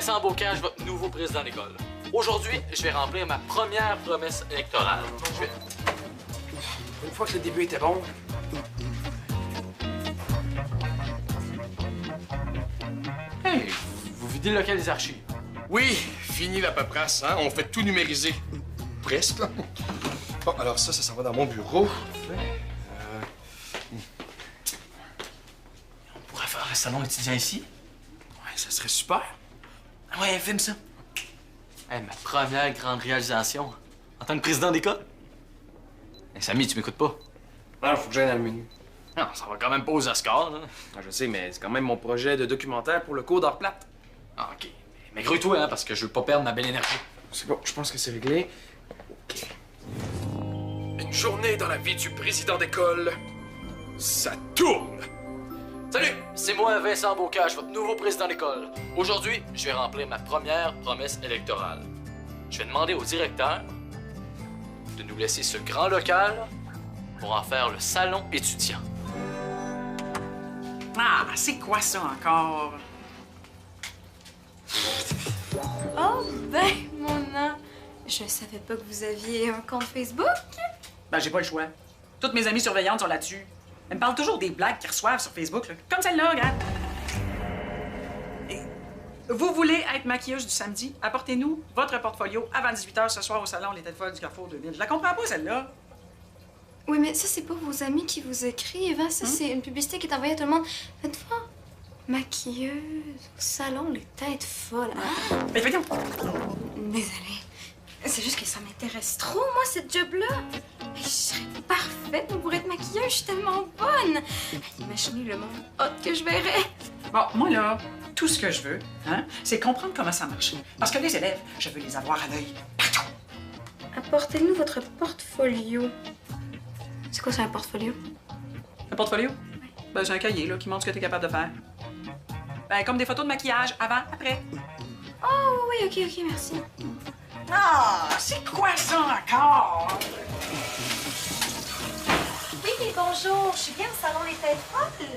Vincent Bocage, votre nouveau président d'école. Aujourd'hui, je vais remplir ma première promesse électorale. Une fois que le début était bon... Hey, vous videz le local des archives. Oui, fini la paperasse, hein? On fait tout numériser. Presque, là. Bon, alors ça s'en va dans mon bureau. On pourrait faire un salon étudiant ici. Ouais, ça serait super. Ah ouais, filme ça. Hey, ma première grande réalisation en tant que président d'école. Hey, Samy, tu m'écoutes pas? Non, faut que j'aille dans le menu. Non, ça va quand même pas aux Oscars, là. Ah, je sais, mais c'est quand même mon projet de documentaire pour le cours d'art plate. Ah, OK. Mais grouille-toi, hein, parce que je veux pas perdre ma belle énergie. C'est bon, je pense que c'est réglé. OK. Une journée dans la vie du président d'école, ça tourne! Salut, c'est moi, Vincent Bocage, votre nouveau président d'école. Aujourd'hui, je vais remplir ma première promesse électorale. Je vais demander au directeur de nous laisser ce grand local pour en faire le salon étudiant. Ah, c'est quoi ça encore? Oh, ben, mon an. Je savais pas que vous aviez un compte Facebook. Ben, j'ai pas le choix. Toutes mes amies surveillantes sont là-dessus. Elles me parlent toujours des blagues qu'ils reçoivent sur Facebook, là. Comme celle-là, regarde. Et vous voulez être maquilleuse du samedi? Apportez-nous votre portfolio avant 18h ce soir au salon Les Têtes Folles du Carrefour de Ville. Je la comprends pas, celle-là. Oui, mais ça, c'est pas vos amis qui vous écrivent, hein? Ça, c'est une publicité qui est envoyée à tout le monde. Faites voir. Maquilleuse au salon Les Têtes Folles. Ah! Mais voyons. Désolée. C'est juste que ça m'intéresse trop, moi, cette job-là. Je serais parfaite pour être maquilleuse. Je suis tellement bonne. Imaginez le monde hot que je verrais. Bon, moi, là, tout ce que je veux, hein, c'est comprendre comment ça marche. Parce que les élèves, je veux les avoir à l'œil partout. Apportez-nous votre portfolio. C'est quoi ça, un portfolio? Un portfolio? Ben, c'est un cahier, là, qui montre ce que t'es capable de faire. Ben, comme des photos de maquillage, avant, après. Oh, oui, OK, merci. Ah, c'est quoi ça encore? Oui, bonjour. Je suis bien au salon Les Têtes Folles.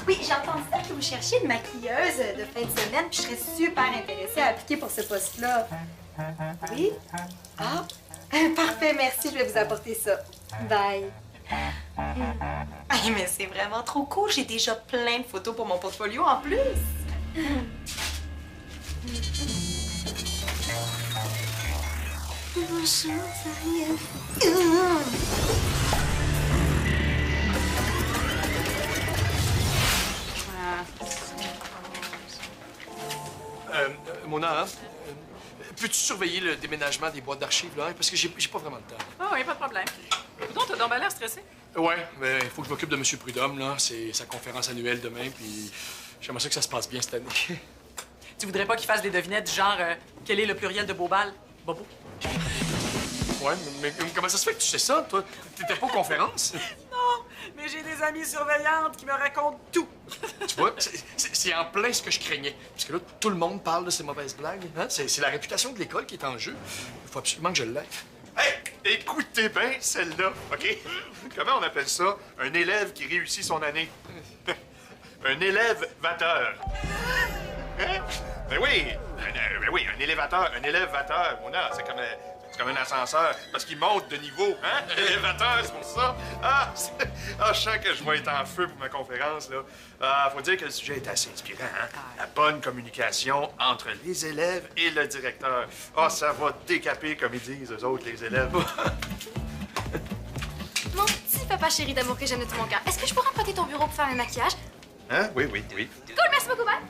Oui, j'ai entendu ça que vous cherchiez une maquilleuse de fin de semaine, puis je serais super intéressée à appliquer pour ce poste-là. Oui? Ah, parfait, merci. Je vais vous apporter ça. Bye. Ay, mais c'est vraiment trop cool. J'ai déjà plein de photos pour mon portfolio en plus. Bonjour, ça arrive. Mona, peux-tu surveiller le déménagement des boîtes d'archives, là? Parce que j'ai pas vraiment le temps. Ah oui, pas de problème. Coudonc, t'as donc l'air stressé? Ouais, mais il faut que je m'occupe de M. Prudhomme, là. C'est sa conférence annuelle demain, puis j'aimerais ça que ça se passe bien cette année. Tu voudrais pas qu'il fasse des devinettes du genre quel est le pluriel de Beaubal? Bobo? Ouais, mais comment ça se fait que tu sais ça, toi? T'étais pas aux conférences? Non, mais j'ai des amies surveillantes qui me racontent tout. Tu vois, c'est en plein ce que je craignais. Parce que là, tout le monde parle de ces mauvaises blagues. Hein? C'est la réputation de l'école qui est en jeu. Il faut absolument que je l'aide. Hey, écoutez bien celle-là, OK? Comment on appelle ça? Un élève qui réussit son année. Un élève vateur. Hein? Ben oui, un élévateur, un élève vateur. Mona, c'est comme un ascenseur, parce qu'il monte de niveau, hein? Élévateur, c'est pour ça. Je sens que je vais être en feu pour ma conférence, là. Faut dire que le sujet est assez inspirant, hein? La bonne communication entre les élèves et le directeur. Ça va décaper, comme ils disent, eux autres, les élèves. Mon petit papa chéri d'amour que j'aime de tout mon cœur, est-ce que je pourrais emprunter ton bureau pour faire un maquillage? Hein? Oui. Cool, merci beaucoup, bye!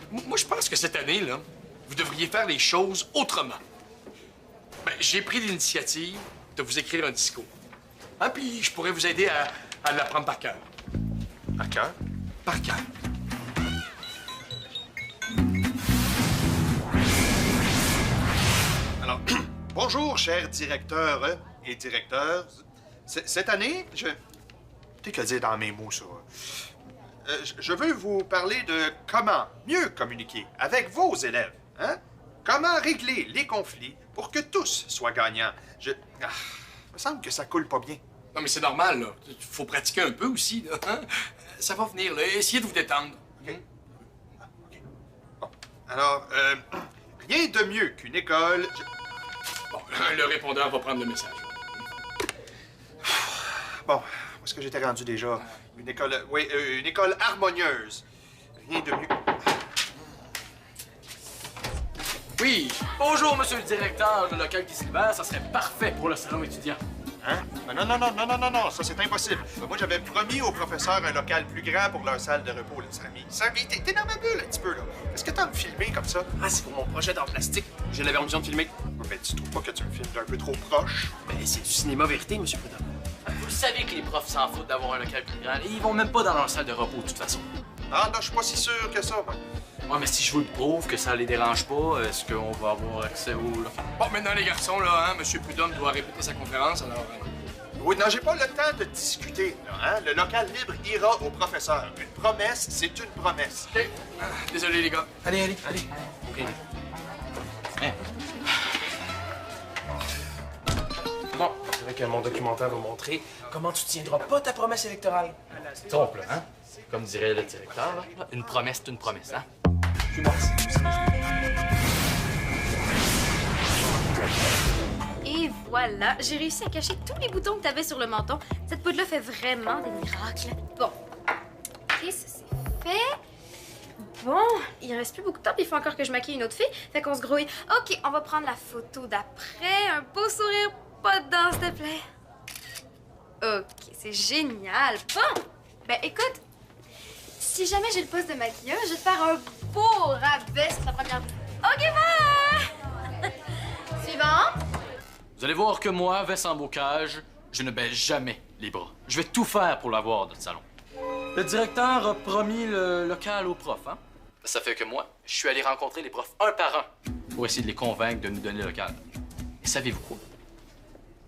Moi, je pense que cette année, là, vous devriez faire les choses autrement. Ben, j'ai pris l'initiative de vous écrire un discours. Hein, puis je pourrais vous aider à l'apprendre par cœur. Par cœur? Par cœur. Alors, bonjour, chers directeurs et directeurs. Cette année, T'es que dire dans mes mots, ça. Je veux vous parler de comment mieux communiquer avec vos élèves. Hein? Comment régler les conflits pour que tous soient gagnants. Il me semble que ça coule pas bien. Non, mais c'est normal, là. Faut pratiquer un peu aussi, là. Hein? Ça va venir, là. Essayez de vous détendre. OK? Ah, OK. Bon. Alors, rien de mieux qu'une école... Bon, le répondeur va prendre le message. Bon, où est-ce que j'étais rendu déjà? Une école... Oui, une école harmonieuse. Rien de mieux... Oui. Bonjour, monsieur le directeur. Le local qui se libère, ça serait parfait pour le salon étudiant. Hein? Non, ça c'est impossible. Moi, j'avais promis aux professeurs un local plus grand pour leur salle de repos, là, Sammy. Sammy, t'es dans ma bulle un petit peu, là. Est-ce que t'as me filmé comme ça? Ah, c'est pour mon projet en plastique. J'ai la permission de filmer. Mais tu trouves pas que tu me filmes d'un peu trop proche? Ben, c'est du cinéma vérité, monsieur Prudhomme. Vous savez que les profs s'en foutent d'avoir un local plus grand et ils vont même pas dans leur salle de repos de toute façon. Ah non, je suis pas si sûr que ça, moi. Ouais, mais si je vous le prouve que ça les dérange pas, est-ce qu'on va avoir accès au local? Bon, maintenant, les garçons, là, hein, M. Prudhomme doit répéter sa conférence, alors... Oui, non, j'ai pas le temps de discuter, là, hein? Le local libre ira au professeur. Une promesse, c'est une promesse. OK. Désolé, les gars. Allez. OK. Hein? Bon, c'est vrai que mon documentaire va montrer comment tu tiendras pas ta promesse électorale. Trompe, là, hein? Comme dirait le directeur, là. Une promesse, c'est une promesse, hein? Je suis mort. Et voilà, j'ai réussi à cacher tous les boutons que t'avais sur le menton. Cette poudre-là fait vraiment des miracles. Bon. OK, ça c'est fait. Bon, il reste plus beaucoup de temps, puis il faut encore que je maquille une autre fille. Fait qu'on se grouille. OK, on va prendre la photo d'après. Un beau sourire, pas de dents, s'il te plaît. OK, c'est génial. Bon, ben écoute, si jamais j'ai le poste de maquilleuse, je vais te faire un beau rabais sur la première vue. OK, bye! Suivant. Vous allez voir que moi, Vincent Bocage, je ne baisse jamais les bras. Je vais tout faire pour l'avoir, notre salon. Le directeur a promis le local aux profs, hein? Ça fait que moi, je suis allé rencontrer les profs un par un pour essayer de les convaincre de nous donner le local. Et savez-vous quoi?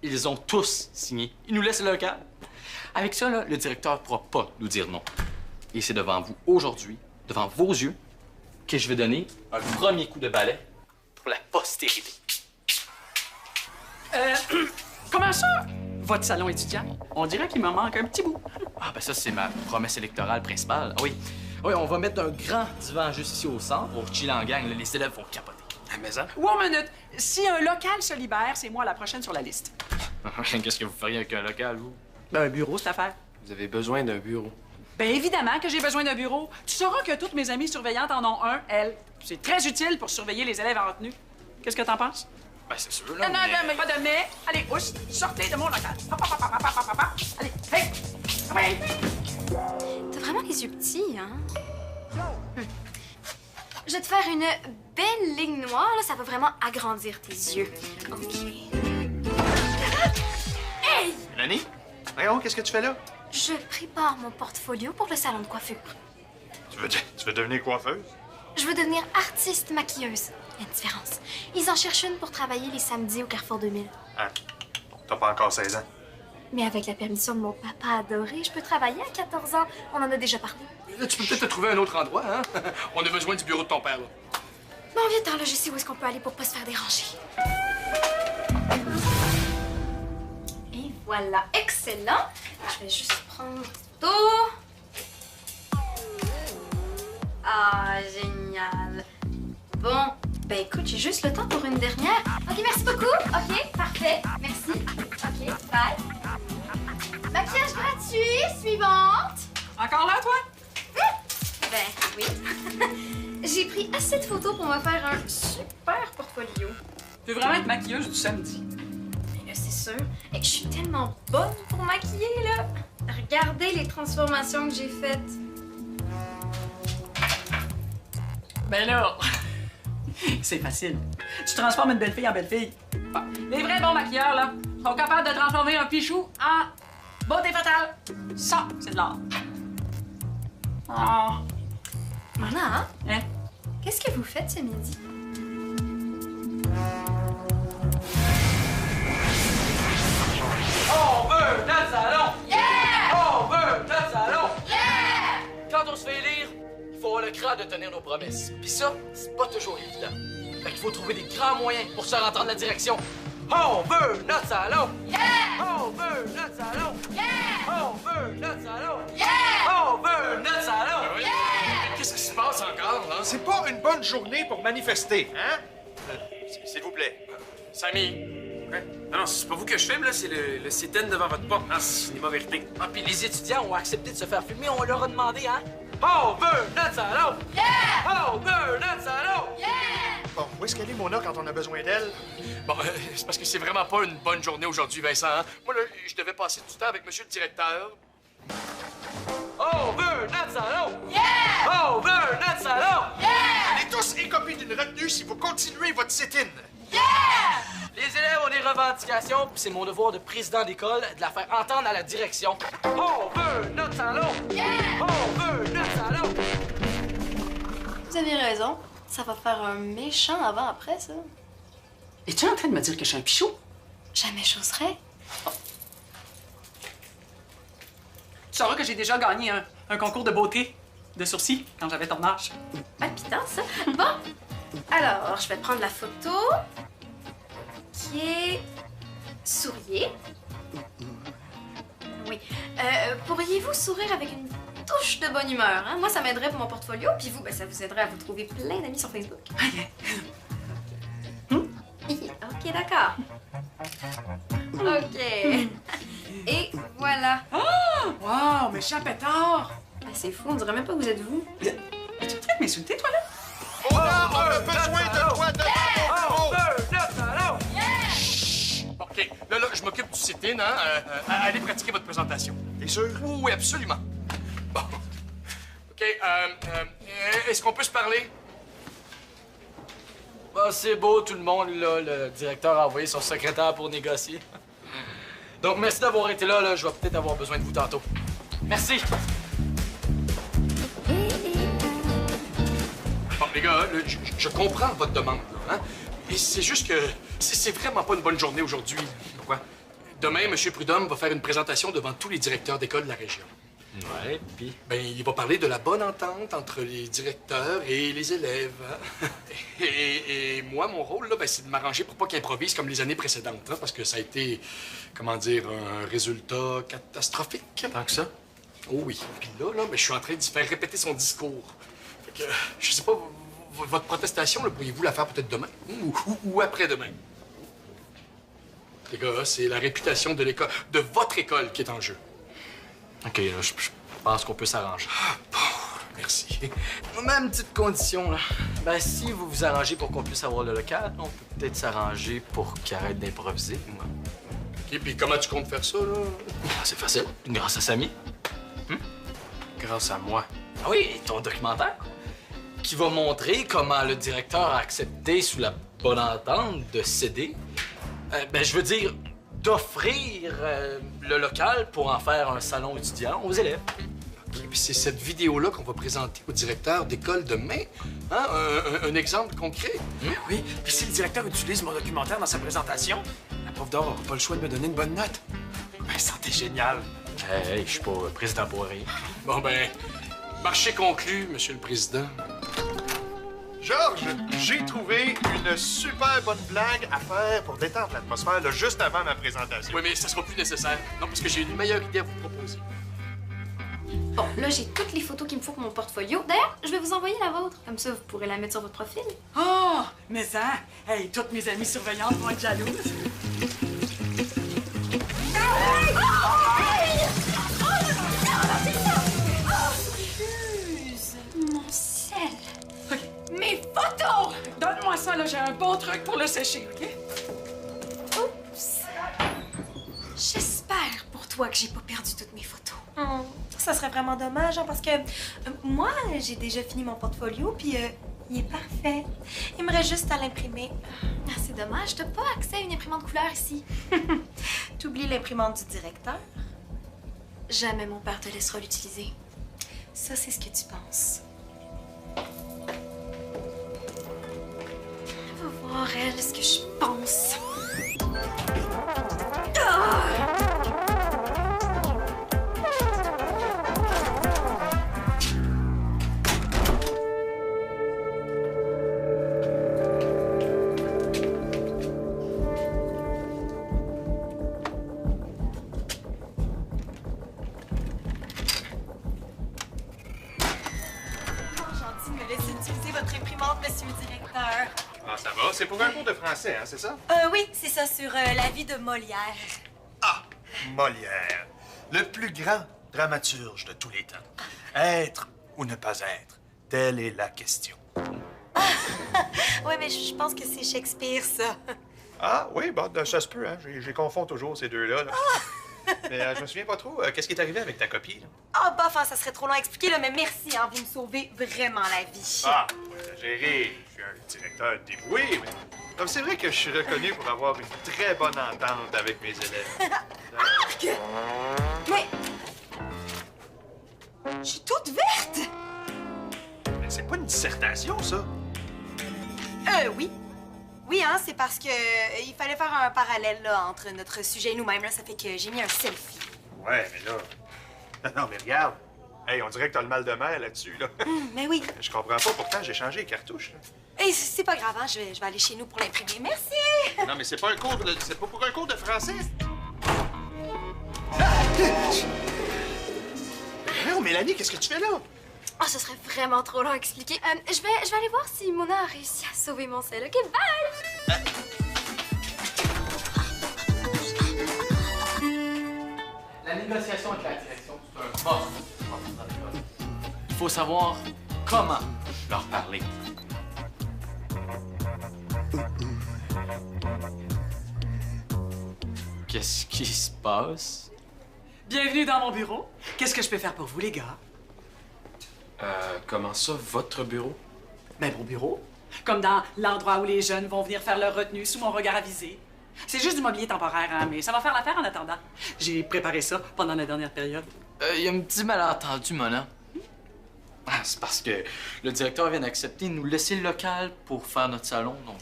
Ils ont tous signé. Ils nous laissent le local. Avec ça, là, le directeur ne pourra pas nous dire non. Et c'est devant vous, aujourd'hui, devant vos yeux, que je vais donner un premier coup de balai pour la postérité. Comment ça? Votre salon étudiant? On dirait qu'il me manque un petit bout. Ah, ben ça, c'est ma promesse électorale principale. Ah oui. Oui, on va mettre un grand divan juste ici au centre pour chiller en gang. Là, les élèves vont capoter. À la maison? One minute. Si un local se libère, c'est moi la prochaine sur la liste. Qu'est-ce que vous feriez avec un local, vous? Ben, un bureau, cette affaire. Vous avez besoin d'un bureau. Ben, évidemment que j'ai besoin d'un bureau. Tu sauras que toutes mes amies surveillantes en ont un, elles. C'est très utile pour surveiller les élèves en retenue. Qu'est-ce que t'en penses? Ben, c'est sûr, là. Non, mais pas de mais. Allez, ouch, sortez de mon local. Hop, hop, hop, hop, hop, hop, hop. Allez, hey! Ouais. T'as vraiment les yeux petits, hein? Je vais te faire une belle ligne noire, là, ça va vraiment agrandir tes yeux. OK. Hey! Mélanie? Voyons, qu'est-ce que tu fais là? Je prépare mon portfolio pour le salon de coiffure. Tu veux devenir coiffeuse? Je veux devenir artiste maquilleuse. Il y a une différence. Ils en cherchent une pour travailler les samedis au Carrefour 2000. Ah, t'as pas encore 16 ans. Mais avec la permission de mon papa adoré, je peux travailler à 14 ans. On en a déjà parlé. Là, tu peux peut-être te trouver un autre endroit, hein? On a besoin du bureau de ton père, là. Bon, viens-t'en, là, je sais où est-ce qu'on peut aller pour pas se faire déranger. Et voilà, excellent. Je vais juste prendre une photo. Ah, génial. Bon, ben écoute, j'ai juste le temps pour une dernière. OK, merci beaucoup. OK, parfait. Merci. OK, bye. Maquillage gratuit, suivante. Encore là, toi? Ben oui. J'ai pris assez de photos pour me faire un super portfolio. Tu veux vraiment être maquilleuse du samedi? Mais là, c'est sûr. Et je suis tellement bonne pour maquiller, là. Regardez les transformations que j'ai faites. Ben là, c'est facile. Tu transformes une belle fille en belle fille. Bon, les vrais bons maquilleurs, là, sont capables de transformer un pichou en beauté fatale. Ça, c'est de l'art. Oh. Maman, Hein? qu'est-ce que vous faites ce midi? On veut notre salon! Yeah! On veut notre salon! Yeah! Quand on se fait élire, il faut avoir le cran de tenir nos promesses. Puis ça, c'est pas toujours évident. Fait qu'il faut trouver des grands moyens pour se faire entendre la direction. On veut notre salon! Yeah! On veut notre salon! Yeah! On veut notre salon! Yeah! On veut notre salon! Yeah! qu'est-ce qui se passe encore, là? C'est pas une bonne journée pour manifester, hein? S'il vous plaît. Samy. Ouais. Non, c'est pas vous que je filme, là, c'est le sit-in devant votre porte. Ah, c'est des mauvais vérités. Ah, puis les étudiants ont accepté de se faire filmer, on leur a demandé, hein? On veut notre salon! Yeah! On veut notre salon! Yeah! Bon, où est-ce qu'elle est, Mona, quand on a besoin d'elle? Bon, c'est parce que c'est vraiment pas une bonne journée aujourd'hui, Vincent. Hein? Moi, là, je devais passer du temps avec monsieur le directeur. On veut notre salon! Yeah! On veut notre salon! On est tous écopés d'une retenue si vous continuez votre sit-in. Les élèves ont des revendications, puis c'est mon devoir de président d'école de la faire entendre à la direction. On veut notre salon! Yeah! On veut notre salon! Vous avez raison. Ça va faire un méchant avant-après, ça. Es-tu en train de me dire que je suis un pichou? Jamais j'oserais. Tu sauras que j'ai déjà gagné un concours de beauté de sourcils quand j'avais ton âge. Palpitant, ça. Bon. Alors, je vais prendre la photo qui est... Souriez. Oui. Pourriez-vous sourire avec une touche de bonne humeur, hein? Moi, ça m'aiderait pour mon portfolio, puis vous, ben, ça vous aiderait à vous trouver plein d'amis sur Facebook. Ok, d'accord. Ok. Et voilà. Wow, méchant pétard! Ben, c'est fou, on dirait même pas que vous êtes vous. Es-tu en train de m'insulter, toi, là? Mona, on a besoin de toi devant On mon bureau. veut notre salon! Bon, OK. Là, je m'occupe du sit-in, hein? Allez pratiquer votre présentation. T'es sûr? Oui, absolument. Bon. OK, est-ce qu'on peut se parler? Bah, c'est beau, tout le monde, là. Le directeur a envoyé son secrétaire pour négocier. Donc, merci d'avoir été là, là. Je vais peut-être avoir besoin de vous tantôt. Merci! Bon, les gars, là, je comprends votre demande, là, hein? Et c'est juste que c'est vraiment pas une bonne journée aujourd'hui. Pourquoi? Demain, M. Prudhomme va faire une présentation devant tous les directeurs d'école de la région. Ouais, puis... Ben, il va parler de la bonne entente entre les directeurs et les élèves. Hein? Et moi, mon rôle, là, ben, c'est de m'arranger pour pas qu'il improvise comme les années précédentes, hein, parce que ça a été, comment dire, un résultat catastrophique. Tant que ça? Oh oui. Puis là, ben, je suis en train de faire répéter son discours. Fait que, je sais pas, votre protestation, là, pourriez-vous la faire peut-être demain ou après-demain? Les gars, c'est la réputation de l'école, de votre école qui est en jeu. OK, là, je pense qu'on peut s'arranger. Bon, merci. Même une petite condition, là. Ben, si vous vous arrangez pour qu'on puisse avoir le local, on peut peut-être s'arranger pour qu'il arrête d'improviser. Ouais. OK, puis comment tu comptes faire ça, là? Ah, c'est facile. Grâce à Samy. Grâce à moi. Ah oui, ton documentaire qui va montrer comment le directeur a accepté, sous la bonne entente, de céder. Ben, je veux dire, d'offrir le local pour en faire un salon étudiant aux élèves. OK, puis c'est cette vidéo-là qu'on va présenter au directeur d'école demain. Hein? Un exemple concret. Ben oui, puis si le directeur utilise mon documentaire dans sa présentation, la prof d'or n'aura pas le choix de me donner une bonne note. Ben, ça, t'es génial. Hey, je suis pas président pour rien. Bon, ben, marché conclu, Monsieur le Président. Georges, j'ai trouvé une super bonne blague à faire pour détendre l'atmosphère là, juste avant ma présentation. Oui, mais ça sera plus nécessaire. Non, parce que j'ai une meilleure idée à vous proposer. Bon, là, j'ai toutes les photos qu'il me faut pour mon portfolio. D'ailleurs, je vais vous envoyer la vôtre. Comme ça, vous pourrez la mettre sur votre profil. Oh, mais ça, hey, toutes mes amies surveillantes vont être jalouses. Mon ciel! Mes photos! Donne-moi ça, là, j'ai un bon truc pour le sécher, OK? Oups! J'espère pour toi que j'ai pas perdu toutes mes photos. Ça serait vraiment dommage, hein, parce que moi, j'ai déjà fini mon portfolio, puis il est parfait. Il me reste juste à l'imprimer. Ah, c'est dommage, t'as pas accès à une imprimante couleur ici. T'oublies l'imprimante du directeur? Jamais mon père te laissera l'utiliser. Ça, c'est ce que tu penses. Va voir, elle, ce que je pense. c'est pour un cours de français, hein, c'est ça? Oui, c'est ça, sur la vie de Molière. Ah! Molière, le plus grand dramaturge de tous les temps. Être ou ne pas être, telle est la question. Oui, mais je pense que c'est Shakespeare, ça. Ah, oui, bon, ça se peut, hein. J'ai confonds toujours ces deux-là. Là. Mais je me souviens pas trop. Qu'est-ce qui est arrivé avec ta copie, là? Ah, bof, hein, ça serait trop long à expliquer, là, mais merci, hein, vous me sauvez vraiment la vie. Ah, faut exagérer. Je suis un directeur dévoué, mais... Donc, c'est vrai que je suis reconnu pour avoir une très bonne entente avec mes élèves. Mais... Je suis toute verte! Mais c'est pas une dissertation, ça. Oui. Oui, hein, c'est parce que il fallait faire un parallèle, là, entre notre sujet et nous-mêmes, là. Ça fait que j'ai mis un selfie. Ouais, mais là... Non, mais regarde. Hey, on dirait que t'as le mal de mer là-dessus, là. Mais oui. Je comprends pas, pourtant, j'ai changé les cartouches, là. Hey, c'est pas grave, hein, je vais aller chez nous pour l'imprimer. Merci! Non, mais c'est pas un cours de... C'est pas pour un cours de français. Non, Mélanie, qu'est-ce que tu fais là? Oh, ce serait vraiment trop long à expliquer. Je vais aller voir si Mona a réussi à sauver mon sel. OK, bye! La négociation avec la direction, c'est un must. Il faut savoir comment leur parler. Qu'est-ce qui se passe? Bienvenue dans mon bureau. Qu'est-ce que je peux faire pour vous, les gars? Comment ça, votre bureau? Ben, mon bureau. Comme dans l'endroit où les jeunes vont venir faire leur retenue sous mon regard avisé. C'est juste du mobilier temporaire, hein, mais ça va faire l'affaire en attendant. J'ai préparé ça pendant la dernière période. Il y a un petit malentendu, Mona. Ah, c'est parce que le directeur vient d'accepter de nous laisser le local pour faire notre salon, donc...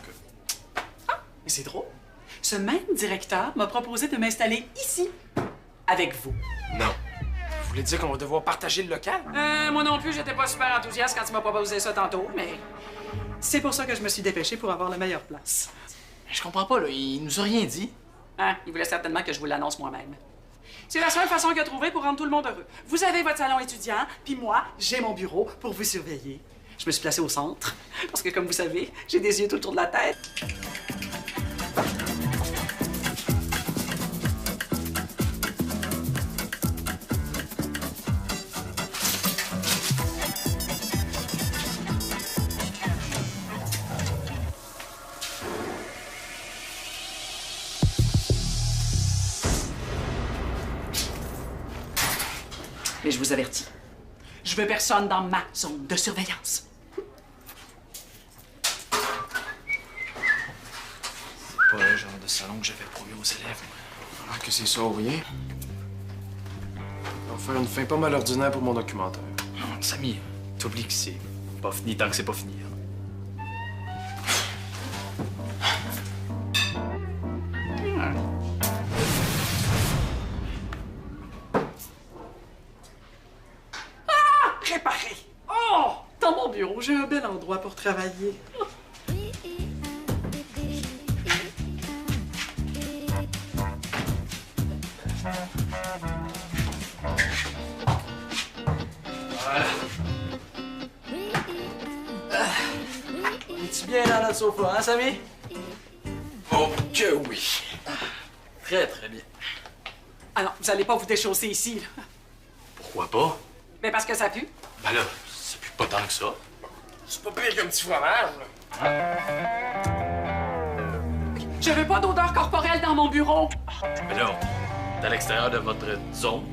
Ah, mais c'est drôle. Ce même directeur m'a proposé de m'installer ici, avec vous. Non. Vous voulez dire qu'on va devoir partager le local? Moi non plus, j'étais pas super enthousiaste quand tu m'as proposé ça tantôt, mais... C'est pour ça que je me suis dépêchée pour avoir la meilleure place. Je comprends pas, là. Il nous a rien dit. Hein? Il voulait certainement que je vous l'annonce moi-même. C'est la seule façon qu'il a trouvé pour rendre tout le monde heureux. Vous avez votre salon étudiant, puis moi, j'ai mon bureau pour vous surveiller. Je me suis placée au centre, parce que comme vous savez, j'ai des yeux tout autour de la tête. Mais je vous avertis, je veux personne dans ma zone de surveillance. C'est pas le genre de salon que j'avais promis aux élèves. Ah, que c'est ça ou rien? On va faire une fin pas mal ordinaire pour mon documentaire. Non, Samy, t'oublies que c'est pas fini tant que c'est pas fini. Hein. Réparé! Oh! Dans mon bureau, j'ai un bel endroit pour travailler. Voilà. Es-tu bien dans notre sofa, hein, Samy? Oh que oui! Très, très bien. Ah non, vous allez pas vous déchausser ici, là. Pourquoi pas? Mais parce que ça pue. Ben là, ça pue pas tant que ça. C'est pas pire qu'un petit fromage, là. Je veux pas d'odeur corporelle dans mon bureau. Mais là, on est à l'extérieur de votre zone.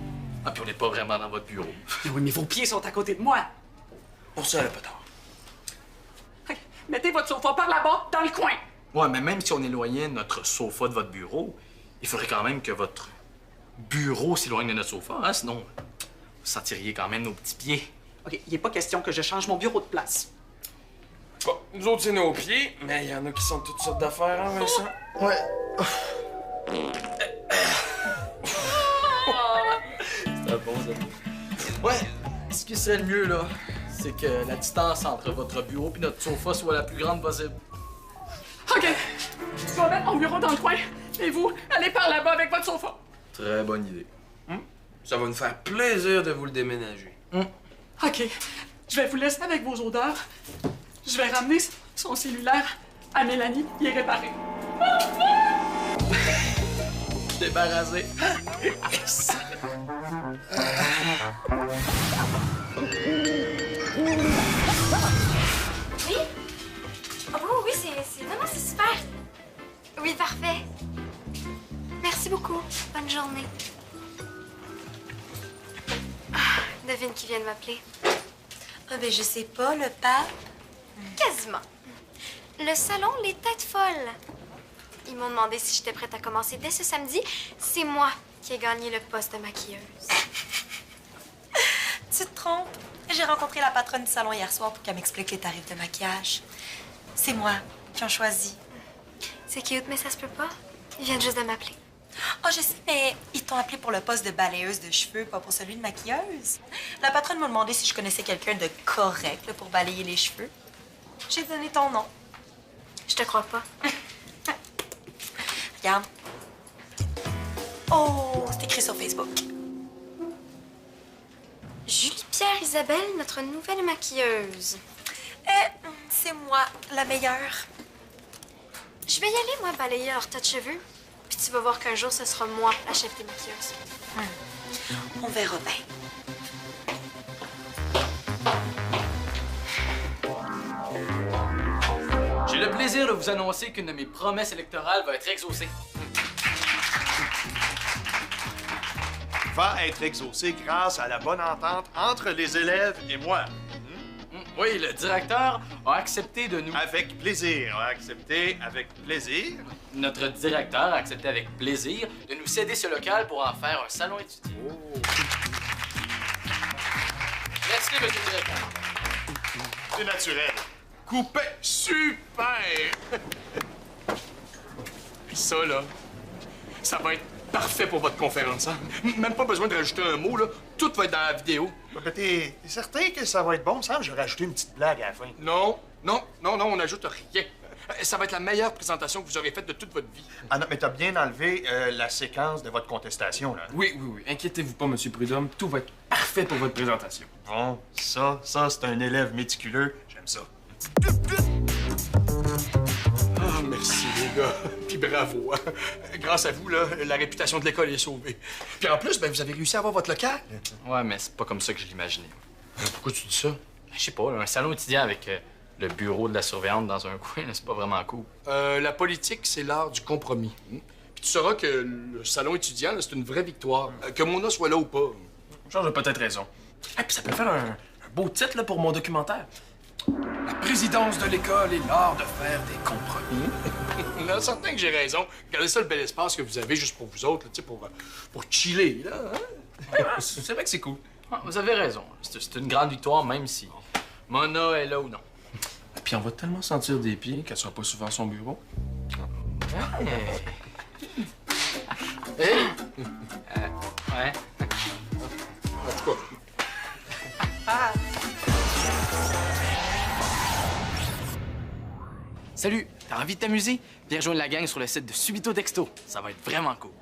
Ah, puis on n'est pas vraiment dans votre bureau. Mais oui, mais vos pieds sont à côté de moi. Pour ça, le pétard. Ok, mettez votre sofa par là-bas, dans le coin. Ouais, mais même si on éloignait notre sofa de votre bureau, il faudrait quand même que votre bureau s'éloigne de notre sofa, hein? Sinon, vous sentiriez quand même nos petits pieds. OK, il n'est pas question que je change mon bureau de place. Bon, nous autres, c'est nos pieds, mais il y en a qui sont de toutes sortes d'affaires, hein, Vincent? Ouais. C'est bon, ça. Ouais, ce qui serait le mieux, là, c'est que la distance entre votre bureau et notre sofa soit la plus grande possible. OK, je vais mettre mon bureau dans le coin. Et vous, allez par là-bas avec votre sofa. Très bonne idée. Ça va nous faire plaisir de vous le déménager. OK, je vais vous laisser avec vos odeurs. Je vais ramener son cellulaire à Mélanie, il est réparé. Débarrassé. Oui? Oh, oui, c'est super. Oui, parfait. Merci beaucoup. Bonne journée. Devine qui vient de m'appeler. Ah, ben, je sais pas, le pape. Quasiment. Le salon Les Têtes Folles. Ils m'ont demandé si j'étais prête à commencer dès ce samedi. C'est moi qui ai gagné le poste de maquilleuse. Tu te trompes. J'ai rencontré la patronne du salon hier soir pour qu'elle m'explique les tarifs de maquillage. C'est moi qui ont choisi. C'est cute, mais ça se peut pas. Ils viennent juste de m'appeler. Oh, je sais, mais ils t'ont appelé pour le poste de balayeuse de cheveux, pas pour celui de maquilleuse. La patronne m'a demandé si je connaissais quelqu'un de correct là, pour balayer les cheveux. J'ai donné ton nom. Je te crois pas. Regarde. Oh, c'est écrit sur Facebook. Julie Pierre Isabelle, notre nouvelle maquilleuse. C'est moi, la meilleure. Je vais y aller, moi, balayer leur tas de cheveux. Puis tu vas voir qu'un jour, ce sera moi, la chef des maquilleuses. On verra bien. J'ai le plaisir de vous annoncer qu'une de mes promesses électorales va être exaucée. Va être exaucé grâce à la bonne entente entre les élèves et moi. Oui, le directeur a accepté de nous... Avec plaisir. On a accepté avec plaisir. Notre directeur a accepté avec plaisir de nous céder ce local pour en faire un salon étudiant. Oh. Merci, monsieur le directeur. C'est naturel. Coupé! Super! Ça, là, ça va être parfait pour votre conférence, hein? Même pas besoin de rajouter un mot, là. Tout va être dans la vidéo. Ben, t'es certain que ça va être bon? Il me semble que j'ai rajouté une petite blague à la fin. Non, on n'ajoute rien. Ça va être la meilleure présentation que vous aurez faite de toute votre vie. Ah non, mais t'as bien enlevé la séquence de votre contestation, là. Oui. Inquiétez-vous pas, Monsieur Prudhomme. Tout va être parfait pour votre présentation. Bon, ça, c'est un élève méticuleux. J'aime ça. Ah, merci, les gars. Puis bravo. Hein? Grâce à vous, là, la réputation de l'école est sauvée. Puis en plus, ben, vous avez réussi à avoir votre local. Ouais, mais c'est pas comme ça que je l'imaginais. Pourquoi tu dis ça? Je sais pas, là, un salon étudiant avec le bureau de la surveillante dans un coin, là, c'est pas vraiment cool. La politique, c'est l'art du compromis. Puis tu sauras que le salon étudiant, là, c'est une vraie victoire. Que Mona soit là ou pas. Charles a peut-être raison. Ah, puis ça peut faire un beau titre là, pour mon documentaire. La présidence de l'école et l'art de faire des compromis. Il y en a certains que j'ai raison. Regardez ça, le bel espace que vous avez juste pour vous autres, là, pour chiller, là. Hein? C'est vrai que c'est cool. Ah, vous avez raison. C'est une grande victoire, même si Mona est là ou non. Puis on va tellement sentir des pieds qu'elle sera pas souvent à son bureau. Ouais. Ouais. En tout cas. Salut, t'as envie de t'amuser? Viens rejoindre la gang sur le site de Subito Texto. Ça va être vraiment cool.